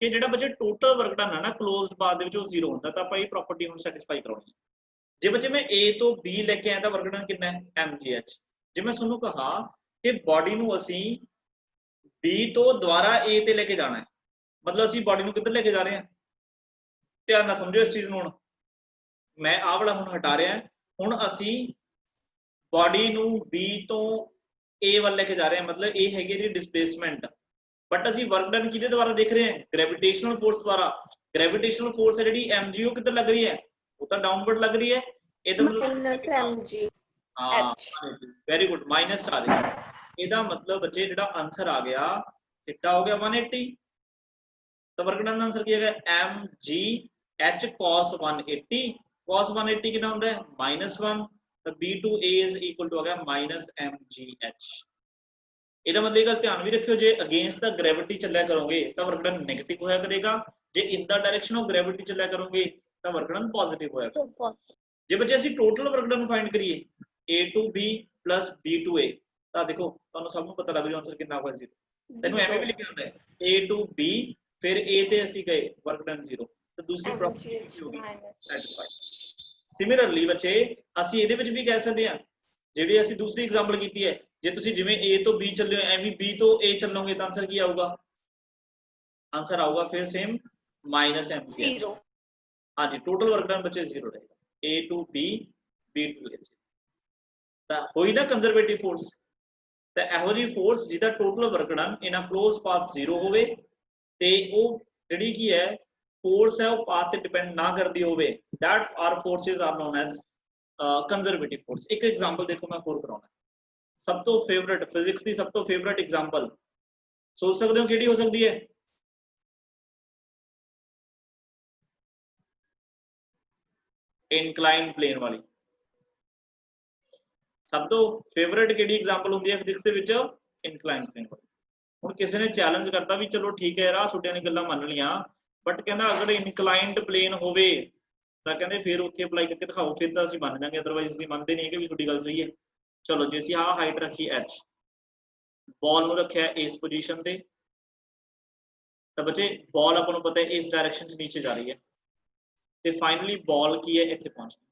ਕਿ ਜਿਹੜਾ ਬੱਚੇ ਟੋਟਲ ਵਰਕ ਡਨ ਹੈ ਨਾ ਕਲੋਜ਼ਡ ਪਾਥ ਦੇ ਵਿੱਚ ਉਹ 0 ਹੁੰਦਾ, ਤਾਂ ਆਪਾਂ ਇਹ ਪ੍ਰੋਪਰਟੀ ਨੂੰ ਸੈਟੀਸਫਾਈ ਕਰਾਉਣੀ ਹੈ। ਜੇ ਬੱਚੇ ਮੈਂ A ਤੋਂ B ਲੈ ਕੇ ਆਇਆ ਤਾਂ ਵਰਕ ਡਨ ਕਿੰਨਾ ਹੈ mgh। ਜੇ ਮੈਂ ਤੁਹਾਨੂੰ ਕਹਾ ਕਿ ਬਾਡੀ ਨੂੰ ਅਸੀਂ B ਤੋਂ ਦੁਬਾਰਾ A ਤੇ ਲੈ ਕੇ ਜਾਣਾ ਹੈ, ਮਤਲਬ ਅਸੀਂ ਬਾਡੀ ਨੂੰ ਕਿੱਧਰ ਲੈ ਕੇ ਜਾ ਰਹੇ ਹਾਂ, ਧਿਆਨ ਨਾਲ ਸਮਝੋ ਇਸ ਚੀਜ਼ ਨੂੰ। ਹੁਣ ਮੈਂ ਆਹ ਵਾਲਾ ਹੁਣ ਹਟਾ ਰਿਹਾ, ਹੁਣ ਅਸੀਂ ਬਾਡੀ ਨੂੰ B ਤੋਂ A ਵੱਲ ਲੈ ਕੇ ਜਾ ਰਹੇ ਹਾਂ, ਮਤਲਬ ਇਹ ਹੈਗੀ ਜੀ ਡਿਸਪਲੇਸਮੈਂਟ। ਬਟ ਅਸੀਂ ਵਰਕ ਡਨ ਕਿਹਦੇ ਦੁਆਰਾ ਦੇਖ ਰਹੇ ਹਾਂ, ਗ੍ਰੈਵਿਟੇਸ਼ਨਲ ਫੋਰਸ ਦੁਆਰਾ। ਗ੍ਰੈਵਿਟੇਸ਼ਨਲ ਫੋਰਸ ਹੈ ਜਿਹੜੀ mg ਉਹ ਕਿੱਧਰ ਲੱਗ ਰਹੀ ਹੈ, ਉਹ ਤਾਂ ਡਾਊਨਵਰਡ ਲੱਗ ਰਹੀ ਹੈ। ਇਹਦਾ माइनस mg ਹਾਂ ਵੈਰੀ ਗੁੱਡ, ਮਾਈਨਸ ਆ ਰਹੀ ਹੈ। ਇਹਦਾ ਮਤਲਬ ਬੱਚੇ ਜਿਹੜਾ ਆਨਸਰ ਆ ਗਿਆ ਥੀਟਾ ਹੋ ਗਿਆ 180। ਤਾਂ ਵਰਕ ਡਨ ਦਾ ਆਨਸਰ ਕੀ ਹੈਗਾ mgh cos 180। cos 180 ਕਿੰਨਾ ਹੁੰਦਾ ਹੈ -1, ਤਾਂ b to a is equal to ਆ ਗਿਆ -mgh। ਇਹਦਾ ਮਤਲਬ ਇਹ ਗੱਲ ਧਿਆਨ ਵੀ ਰੱਖਿਓ, ਜੇ ਅਗੇਂਸਟ ਦਾ ਗ੍ਰੈਵਿਟੀ ਚੱਲਿਆ ਕਰੋਗੇ ਤਾਂ ਵਰਕ ਡਨ ਨੈਗੇਟਿਵ ਹੋਇਆ ਕਰੇਗਾ, ਜੇ ਇਨ ਦਾ ਡਾਇਰੈਕਸ਼ਨ ਆਫ ਗ੍ਰੈਵਿਟੀ ਚੱਲਿਆ ਕਰੋਗੇ ਤਾਂ ਵਰਕ ਡਨ ਪੋਜ਼ਿਟਿਵ ਹੋਇਆ ਕਰੇਗਾ। ਜੇ ਬੱਚੇ ਅਸੀਂ ਟੋਟਲ ਵਰਕ ਡਨ ਫਾਈਂਡ ਕਰੀਏ a to b plus b to a, ਤਾਂ ਦੇਖੋ ਤੁਹਾਨੂੰ ਸਭ ਨੂੰ ਪਤਾ ਲੱਗ ਜੂ ਆਨਸਰ ਕਿੰਨਾ ਹੋਇਆ 0। ਤੈਨੂੰ ਐਵੇਂ ਵੀ ਲਿਖਿਆ ਹੁੰਦਾ ਹੈ a to b ਫਿਰ a ਤੇ ਅਸੀਂ ਗਏ ਵਰਕ ਡਨ 0, ਤਾਂ ਦੂਸਰੀ ਪ੍ਰੋਪਰਟੀ ਹੋ ਗਈ ਸੈਟੀਸਫਾਈ। ਸਿਮਿਲਰਲੀ ਬੱਚੇ ਅਸੀਂ ਇਹਦੇ ਵਿੱਚ ਵੀ ਕਹਿ ਸਕਦੇ ਹਾਂ, ਜਿਹੜੀ ਅਸੀਂ ਦੂਸਰੀ ਐਗਜ਼ਾਮਪਲ ਕੀਤੀ ਹੈ, ਜੇ ਤੁਸੀਂ ਜਿਵੇਂ a ਤੋਂ b ਚੱਲੇ ਹੋ ਐਵੇਂ b ਤੋਂ a ਚੱਲੋਗੇ ਤਾਂ ਆਨਸਰ ਕੀ ਆਊਗਾ, ਆਨਸਰ ਆਊਗਾ ਫਿਰ ਸੇਮ -mgh। ਹਾਂਜੀ ਟੋਟਲ ਵਰਕ ਡਨ ਬੱਚੇ 0 ਰਹੇਗਾ, a to b b to a। ਤਾਂ ਹੋਈ ਨਾ ਕੰਜ਼ਰਵੇਟਿਵ ਫੋਰਸ। ਤਾਂ ਇਹੋ ਜਿਹੀ ਫੋਰਸ ਜਿਹਦਾ total work done in a close path 0 ਹੋਵੇ ਤੇ ਉਹ ਜਿਹੜੀ ਕੀ ਹੈ ਫੋਰਸ ਹੈ ਉਹ ਪਾਥ ਤੇ ਡਿਪੈਂਡ ਨਾ ਕਰਦੀ ਹੋਵੇ, that are forces are known as conservative force. ਇੱਕ ਐਗਜ਼ਾਮਪਲ ਦੇਖੋ ਮੈਂ ਹੋਰ ਕਰਾਉਣਾ, ਸਭ ਤੋਂ ਫੇਵਰਿਟ ਫਿਜ਼ਿਕਸ ਦੀ ਸਭ ਤੋਂ ਫੇਵਰਿਟ ਐਗਜ਼ਾਮਪਲ ਸੋਚ ਸਕਦੇ ਹੋ ਕਿਹੜੀ ਹੋ ਸਕਦੀ ਹੈ, ਇਨਕਲਾਈਨ ਪਲੇਨ ਵਾਲੀ। ਸਭ ਤੋਂ ਫੇਵਰਿਟ ਕਿਹੜੀ ਐਗਜ਼ਾਮਪਲ ਹੁੰਦੀ ਹੈ ਫਿਜ਼ਿਕਸ ਦੇ ਵਿੱਚ, ਇਨਕਲਾਈਨ ਪਲੇਨ ਵਾਲੀ। ਹੁਣ ਕਿਸੇ ਨੇ ਚੈਲੰਜ ਕਰਤਾ ਵੀ ਚਲੋ ਠੀਕ ਹੈ ਰਾਹ ਛੁੱਟਿਆਂ ਨੇ ਗੱਲਾਂ ਮੰਨ ਲਈਆਂ, ਬਟ ਕਹਿੰਦਾ ਅਗਰ ਇਨਕਲਾਈਨਡ ਪਲੇਨ ਹੋਵੇ ਤਾਂ ਕਹਿੰਦੇ ਫਿਰ ਉੱਥੇ ਅਪਲਾਈ ਕਰਕੇ ਦਿਖਾਓ, ਫਿਰ ਤਾਂ ਅਸੀਂ ਮੰਨ ਜਾਾਂਗੇ, ਅਦਰਵਾਈਜ਼ ਅਸੀਂ ਮੰਨਦੇ ਨਹੀਂ ਕਿ ਵੀ ਤੁਹਾਡੀ ਗੱਲ ਸਹੀ ਹੈ। ਚਲੋ ਜੇ ਅਸੀਂ ਆਹ ਹਾਈਟ ਰੱਖੀ h, ਬਾਲ ਨੂੰ ਰੱਖਿਆ ਇਸ ਪੋਜੀਸ਼ਨ ਤੇ, ਤਾਂ ਬੱਚੇ ਬਾਲ ਆਪਾਂ ਨੂੰ ਪਤਾ ਹੈ ਇਸ ਡਾਇਰੈਕਸ਼ਨ 'ਚ ਨੀਚੇ ਜਾ ਰਹੀ ਹੈ, ਤੇ ਫਾਈਨਲੀ ਬਾਲ ਕੀ ਹੈ ਇੱਥੇ ਪਹੁੰਚ ਗਈ।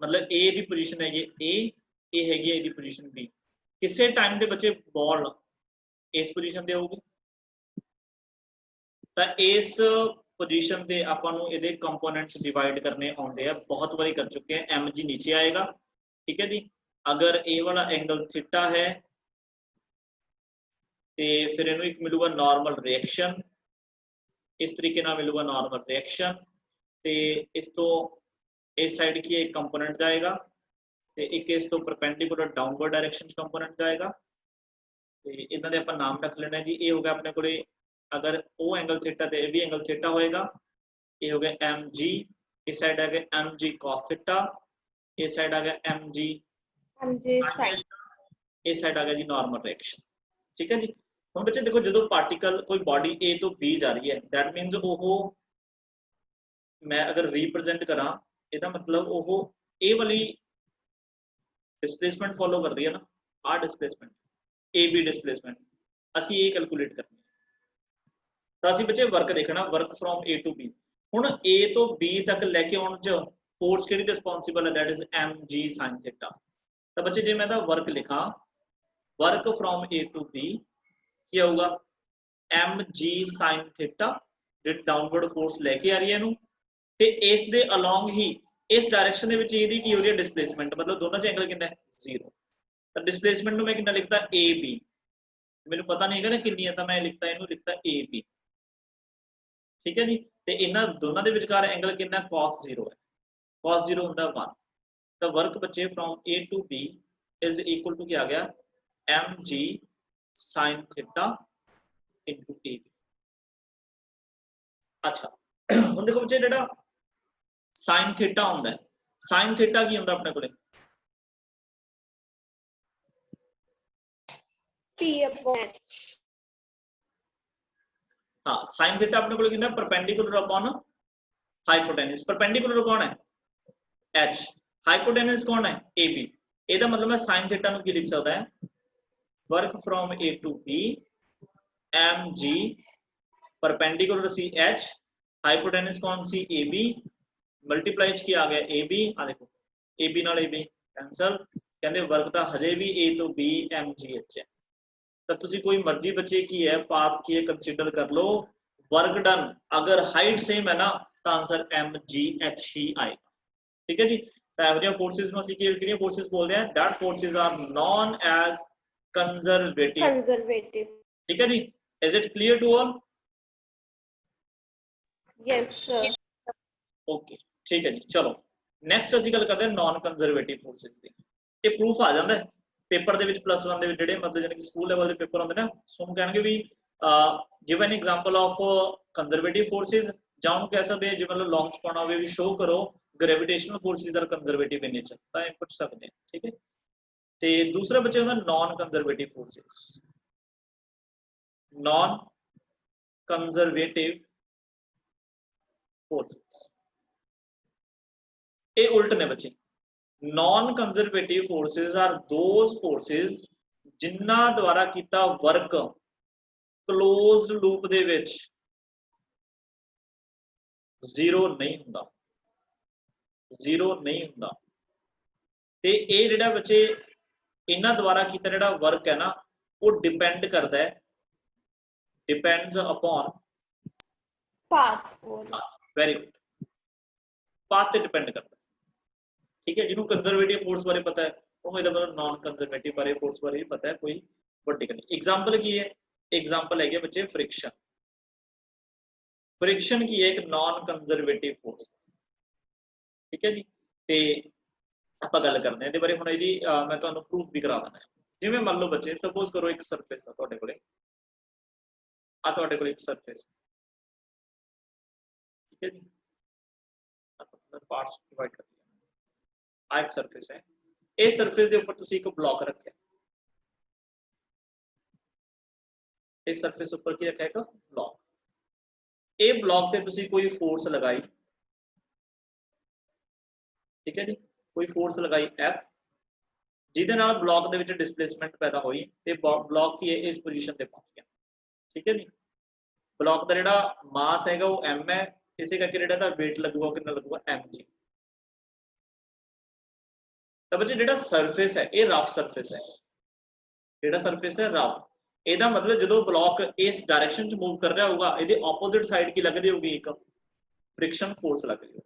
ਮਤਲਬ A ਦੀ ਪੋਜੀਸ਼ਨ ਹੈਗੀ A, ਇਹ ਹੈਗੀ ਇਹਦੀ ਪੋਜੀਸ਼ਨ B। ਕਿਸੇ ਟਾਈਮ ਦੇ ਬੱਚੇ ਬਾਲ ਇਸ ਪੋਜੀਸ਼ਨ ਤੇ ਹੋਊਗੀ, ਤਾਂ ਇਸ ਪੋਜੀਸ਼ਨ ਤੇ ਆਪਾਂ ਨੂੰ ਇਹਦੇ ਕੰਪੋਨੈਂਟਸ ਡਿਵਾਈਡ ਕਰਨੇ ਆਉਂਦੇ ਆ, ਬਹੁਤ ਵਾਰੀ ਕਰ ਚੁੱਕੇ ਆ। mg ਨੀਚੇ ਆਏਗਾ, ਠੀਕ ਹੈ ਜੀ। ਅਗਰ ਇਹ ਵਾਲਾ ਐਂਗਲ ਥੀਟਾ ਹੈ ਤੇ ਫਿਰ ਇਹਨੂੰ ਇੱਕ ਮਿਲੂਗਾ ਨਾਰਮਲ ਰਿਐਕਸ਼ਨ, ਇਸ ਤਰੀਕੇ ਨਾਲ ਮਿਲੂਗਾ ਨਾਰਮਲ ਰਿਐਕਸ਼ਨ, ਤੇ ਇਸ ਤੋਂ ਇਸ ਸਾਈਡ ਕੀ ਇੱਕ ਕੰਪੋਨੈਂਟ ਜਾਏਗਾ ਤੇ ਇੱਕ ਇਸ ਤੋਂ ਪਰਪੈਂਡੀਕੂਲਰ ਡਾਊਨਵਰਡ ਡਾਇਰੈਕਸ਼ਨ 'ਚ ਕੰਪੋਨੈਂਟ ਜਾਏਗਾ, ਤੇ ਇਹਨਾਂ ਦੇ ਆਪਾਂ ਨਾਮ ਰੱਖ ਲੈਣਾ ਜੀ। ਇਹ ਹੋ ਗਿਆ ਆਪਣੇ ਕੋਲੇ, ਅਗਰ ਉਹ ਐਂਗਲ ਥੀਟਾ ਤੇ ਇਹ ਵੀ ਐਂਗਲ ਥੀਟਾ ਹੋਏਗਾ, ਇਹ ਹੋ ਗਿਆ mg, ਇਸ ਸਾਈਡ ਆ ਗਿਆ mg cos ਥੀਟਾ, ਇਸ ਸਾਈਡ ਆ ਗਿਆ mg sin, ਇਸ ਸਾਈਡ ਆ ਗਿਆ ਜੀ ਨਾਰਮਲ ਰਿਐਕਸ਼ਨ, ਠੀਕ ਹੈ ਜੀ। ਹੁਣ ਬੱਚੇ ਦੇਖੋ ਜਦੋਂ ਪਾਰਟੀਕਲ ਕੋਈ ਬਾਡੀ A ਤੋਂ B ਜਾ ਰਹੀ ਹੈ, ਦੈਟ ਮੀਨਸ ਉਹ ਮੈਂ ਅਗਰ ਰੀਪ੍ਰੈਜ਼ੈਂਟ ਕਰਾਂ ਇਹਦਾ ਮਤਲਬ ਉਹ ਇਹ ਵਾਲੀ ਡਿਸਪਲੇਸਮੈਂਟ ਫੋਲੋ ਕਰ ਰਹੀ ਹੈ ਨਾ, ਆਹ ਡਿਸਪਲੇਸਮੈਂਟ AB ਡਿਸਪਲੇਸਮੈਂਟ ਅਸੀਂ ਇਹ ਕੈਲਕੂਲੇਟ ਕਰਨੀ ਹੈ। ਤਾਂ ਅਸੀਂ ਬੱਚੇ ਵਰਕ ਦੇਖਣਾ, work from A to B। ਹੁਣ A ਤੋਂ B ਤੱਕ ਲੈ ਕੇ ਆਉਣ 'ਚ ਫੋਰਸ ਕਿਹੜੀ ਰਿਸਪੌਂਸਿਬਲ ਹੈ, that is mg sin theta. ਤਾਂ ਬੱਚੇ ਜੇ ਮੈਂ ਇਹਦਾ ਵਰਕ ਲਿਖਾਂ, work from A to B ਕੀ ਆਊਗਾ mg sin ਥੀਟਾ, ਜਿਹੜੀ ਡਾਊਨਵਰਡ ਫੋਰਸ ਲੈ ਕੇ ਆ ਰਹੀ ਹੈ ਇਹਨੂੰ, ਤੇ ਇਸ ਦੇ ਅਲੋਂਗ ਹੀ ਇਸ ਡਾਇਰੈਕਸ਼ਨ ਦੇ ਵਿੱਚ ਇਹਦੀ ਕੀ ਹੋ ਰਹੀ ਹੈ ਡਿਸਪਲੇਸਮੈਂਟ, ਮਤਲਬ ਦੋਨਾਂ 'ਚ ਐਂਗਲ ਕਿੰਨਾ ਹੈ 0। ਤਾਂ ਡਿਸਪਲੇਸਮੈਂਟ ਨੂੰ ਮੈਂ ਕਿੰਨਾ ਲਿਖਤਾ AB, ਮੈਨੂੰ ਪਤਾ ਨਹੀਂ ਹੈਗਾ ਨਾ ਕਿੰਨੀ ਹੈ, ਤਾਂ ਮੈਂ ਲਿਖਤਾ ਇਹਨੂੰ ਲਿਖਤਾ AB, ਠੀਕ ਹੈ ਜੀ। ਤੇ ਇਹਨਾਂ ਦੋਨਾਂ ਦੇ ਵਿਚਕਾਰ ਐਂਗਲ ਕਿੰਨਾ cos 0 ਹੈ, cos 0 ਹੁੰਦਾ 1। ਤਾਂ ਵਰਕ ਬੱਚੇ from A to B is equal to ਕੀ ਆ ਗਿਆ mg sin theta into AB। ਅੱਛਾ ਹੁਣ ਦੇਖੋ ਬੱਚੇ ਜਿਹੜਾ sin ਥੀਟਾ ਹੁੰਦਾ ਹੈ, sin ਥੀਟਾ ਕੀ ਹੁੰਦਾ ਆਪਣੇ ਕੋਲੇ, हाँ sin थीटा अपने को कितना परपेंडिकुलर अपॉन हाइपोटेन्यूज। परपेंडिकुलर कौन है h, हाइपोटेन्यूज कौन है ab। ਇਹਦਾ मतलब मैं sin थीटा ਨੂੰ ਕੀ ਲਿਖ ਸਕਦਾ ਹੈ, work from A to B mg perpendicular C H, hypotenuse कौन सी ए बी, मल्टीप्लाई की आ गया ए बी, आ देखो ए बी नाल ए बी कैंसल, कहते वर्ग तो हजे भी ए तो बी एम जी एच है। तो तुसी कोई मर्जी बच्चे की है पाथ की है कंसीडर कर लो, वर्क डन अगर हाइट सेम है ना तो आंसर एम जी एच ही आएगा। ठीक है जी, तो एवरेज फोर्सेस में ਅਸੀਂ ਕਿਹੜੀਆਂ फोर्सेस बोलते हैं, that forces are non as conservative. Conservative. ठीक है जी, is it clear to all? Yes sir. Okay ठीक है जी, चलो ਨੈਕਸਟ ਅਸੀਂ ਗੱਲ ਕਰਦੇ ਹਾਂ ਨॉन ਕੰਜ਼ਰਵੇਟਿਵ फोर्सेस ਦੀ। ਇਹ ਪ੍ਰੂਫ ਆ ਜਾਂਦਾ ਹੈ ਪੇਪਰ ਦੇ ਵਿੱਚ +1 ਦੇ ਵਿੱਚ ਜਿਹੜੇ ਮਤਲਬ ਜਿਹੜੇ ਸਕੂਲ ਲੈਵਲ ਦੇ ਪੇਪਰ ਹੁੰਦੇ ਨੇ ਸੋ ਕਹਿਣਗੇ ਵੀ give an example of conservative forces, ਜਾਂ ਉਹਨੂੰ ਕਹਿ ਸਕਦੇ ਜੇ ਮਤਲਬ ਲੌਂਗ ਚ ਪਾਉਣਾ ਹੋਵੇ ਵੀ ਸ਼ੋ ਕਰੋ ਗ੍ਰੈਵਿਟੇਸ਼ਨਲ फोर्सेस ਆਰ ਕੰਜ਼ਰਵੇਟਿਵ ਇਨ ਨੇਚਰ, ਤਾਂ ਇਹ ਪੁੱਛ ਸਕਦੇ ਆ। ਠੀਕ ਹੈ, ਤੇ ਦੂਸਰਾ ਬੱਚੇ ਹੁੰਦਾ non conservative forces. Non conservative forces ये उल्ट ने बच्चे। Non conservative forces are those forces जिन्ना द्वारा किया वर्क क्लोज्ड लूप दे विच जीरो नहीं हुंदा, जीरो नहीं हुंदा। ते ये जिहड़ा बच्चे इन्हां द्वारा किया जिहड़ा वर्क है ना वो डिपेंड करता है, depends upon path force. Very good, path पे डिपेंड करता है। ठीक है, जिन्होंने कंजर्वेटिव फोर्स बारे पता है उन्होंने इहदा मतलब नॉन कंजर्वेटिव बारे फोर्स बारे भी पता है, कोई बड़ी गल नहीं। एग्जांपल की है, एग्जांपल है बच्चे फ्रिक्शन। फ्रिक्शन की है एक नॉन कंजर्वेटिव फोर्स। ठीक है जी, ते ਆਪਾਂ ਗੱਲ ਕਰਦੇ ਹਾਂ ਇਹਦੇ ਬਾਰੇ। ਹੁਣ ਇਹਦੀ ਮੈਂ ਤੁਹਾਨੂੰ ਪ੍ਰੂਫ ਵੀ ਕਰਾ ਦਿੰਦਾ। ਜਿਵੇਂ ਮੰਨ ਲਓ ਬੱਚੇ ਸਪੋਜ਼ ਕਰੋ ਇੱਕ ਸਰਫੇਸ ਆ ਤੁਹਾਡੇ ਕੋਲੇ, ਆ ਤੁਹਾਡੇ ਕੋਲੇ ਇੱਕ ਸਰਫੇਸ। ठीक है जी, ਆਪਾਂ ਪਾਰਟਸ ਡਿਵਾਈਡ ਕਰ ਲਿਆ। ਆ ਇੱਕ ਸਰਫੇਸ ਹੈ, ਇਸ ਸਰਫੇਸ ਦੇ ਉੱਪਰ ਤੁਸੀਂ ਇੱਕ ਬਲੌਕ ਰੱਖਿਆ। ਇਸ ਸਰਫੇਸ ਉੱਪਰ ਕੀ ਰੱਖਿਆ? ਇੱਕ ਬਲੌਕ। ਇਹ ਬਲੌਕ ਤੇ ਤੁਸੀਂ ਕੋਈ ਫੋਰਸ ਲਗਾਈ। ਠੀਕ ਹੈ ਜੀ, कोई फोर्स लगाई F, जिहदे नाल ब्लॉक दे विच डिस्प्लेसमेंट पैदा हुई ते ब्लॉक की है इस पोजीशन ते पहुंच गया। ठीक है जी, ब्लॉक दा जिहड़ा मास हैगा वो m है, इसे करके जिहड़ा दा वेट लगूगा कितना लगूगा mg। तो बच्चे जिहड़ा सरफेस है ये रफ सरफेस है, जिहड़ा सरफेस है रफ, ਇਹਦਾ मतलब ਜਦੋਂ ब्लॉक इस डायरेक्शन च मूव कर रहा होगा ਇਹਦੇ ऑपोजिट साइड की लग रही होगी एक फ्रिक्शन फोर्स लग रही होगी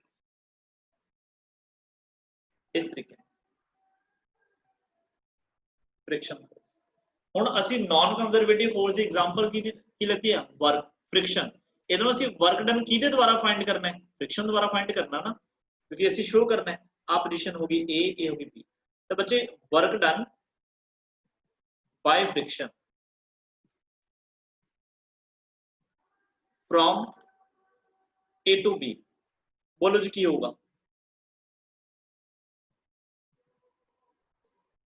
इस तरीके फ्रिक्शन फोर्स। हुण असी नॉन कंजर्वेटिव फोर्स की एग्जांपल की लेती है वर्क फ्रिक्शन। ਇਹਦੇ ਨੂੰ ਅਸੀਂ वर्क डन किहदे द्वारा फाइंड करना है? फ्रिक्शन द्वारा फाइंड करना ना, क्योंकि ਅਸੀਂ शो करना है आ पोजीशन होगी ए होगी बी। तो बच्चे work done by friction from A to B, बोलो जी की होगा?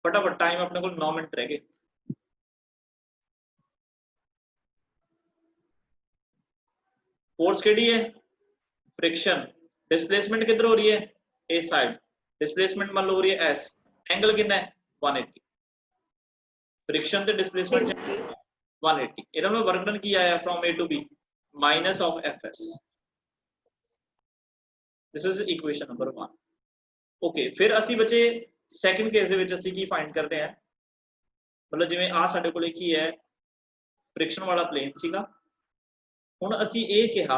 फटाफट, टाइम अपने को 9 मिनट रह गए। फोर्स केड़ी है? फ्रिक्शन। डिस्प्लेसमेंट किधर हो रही है? ए साइड। डिस्प्लेसमेंट मान लो हो रही है एस, एंगल कितना है? 180। फ्रिक्शन ते डिस्प्लेसमेंट 180। इधर में वर्क डन किया है from A to B minus of f s. This is equation number 1। Okay, फिर असी बचे सैकेंड केस ਦੇ ਵਿੱਚ ਅਸੀਂ ਕੀ ਫਾਈਂਡ ਕਰਦੇ ਹਾਂ? ਮਤਲਬ ਜਿਵੇਂ ਆ ਸਾਡੇ ਕੋਲੇ ਕੀ ਹੈ ਫ੍ਰਿਕਸ਼ਨ ਵਾਲਾ ਪਲੇਨ ਸੀਗਾ। ਹੁਣ ਅਸੀਂ ਇਹ ਕਿਹਾ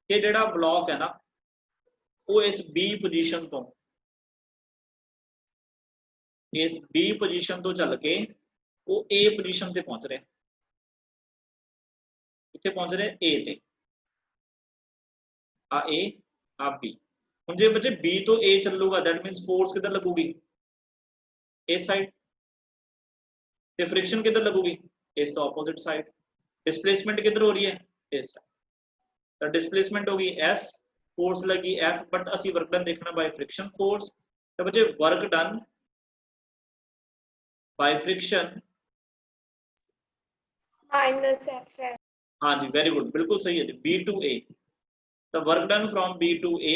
ਕਿ ਜਿਹੜਾ ਬਲੌਕ ਹੈ ਨਾ ਉਹ ਇਸ B ਪੋਜੀਸ਼ਨ ਤੋਂ ਚੱਲ ਕੇ ਉਹ A ਪੋਜੀਸ਼ਨ ਤੇ ਪਹੁੰਚ ਰਿਹਾ। ਕਿੱਥੇ ਪਹੁੰਚ ਰਿਹਾ? A ਤੇ। ਆ A ਆ B। ਹੁਣ ਜੇ ਬੱਚੇ B ਤੋਂ A ਚੱਲੂਗਾ दैट मींस फोर्स किधर लगूगी? इस साइड। ते फ्रिक्शन किधर लगूगी? इस तो ऑपोजिट साइड। डिस्प्लेसमेंट किधर हो रही है? इस साइड। तो डिस्प्लेसमेंट होगी S, फोर्स लगी F, बट असि वर्क डन देखना बाय फ्रिक्शन फोर्स। तो बच्चे work done by friction minus f है। हाँ जी, वेरी गुड, बिल्कुल सही है। B टू A, तो work done from B to A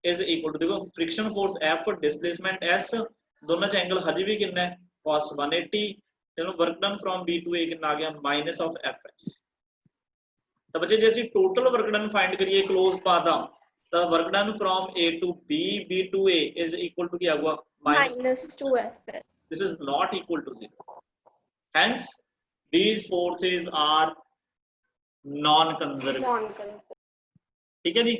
is equal to, देखो friction force F, displacement S, दोनों च एंगल हजे भी कितना है? cos 180। Work done from B to A कितना आ गया? Minus of f s. ਤਾਂ ਬੱਚੇ ਜੇ ਅਸੀਂ ਟੋਟਲ ਵਰਕ ਡਨ ਫਾਈਂਡ ਕਰੀਏ ਕਲੋਜ਼ ਪਾਥ ਦਾ ਤਾਂ work done from A to B, B to A is equal to ਕੀ ਆਊਗਾ -2FS. this is not equal to 0. Hence these forces are non conservative. Non-conservative. ठीक है जी,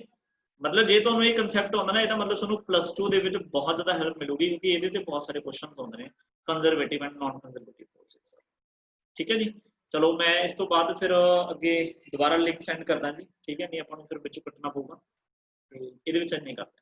मतलब ਜੇ ਤੁਹਾਨੂੰ ਇਹ ਕਨਸੈਪਟ ਆਉਂਦਾ ਨਾ ਇਹਦਾ ਮਤਲਬ ਤੁਹਾਨੂੰ +2 ਦੇ ਵਿੱਚ ਬਹੁਤ ਜ਼ਿਆਦਾ ਹੈਲਪ ਮਿਲੂਗੀ ਕਿਉਂਕਿ ਇਹਦੇ ਤੇ ਬਹੁਤ ਸਾਰੇ ਕੁਐਸਚਨਸ ਆਉਂਦੇ ਨੇ conservative and naan conservative forces. ਠੀਕ ਹੈ ਜੀ, ਚਲੋ ਮੈਂ ਇਸ ਤੋਂ ਬਾਅਦ ਫਿਰ ਅੱਗੇ ਦੁਬਾਰਾ ਲਿੰਕ ਸੈਂਡ ਕਰਦਾ ਜੀ। ਠੀਕ ਹੈ, ਨਹੀਂ ਆਪਾਂ ਨੂੰ ਫਿਰ ਵਿੱਚੋਂ ਕੱਟਣਾ ਪਊਗਾ ਤੇ ਇਹਦੇ ਵਿੱਚ ਇੰਨੇ ਕਰਦੇ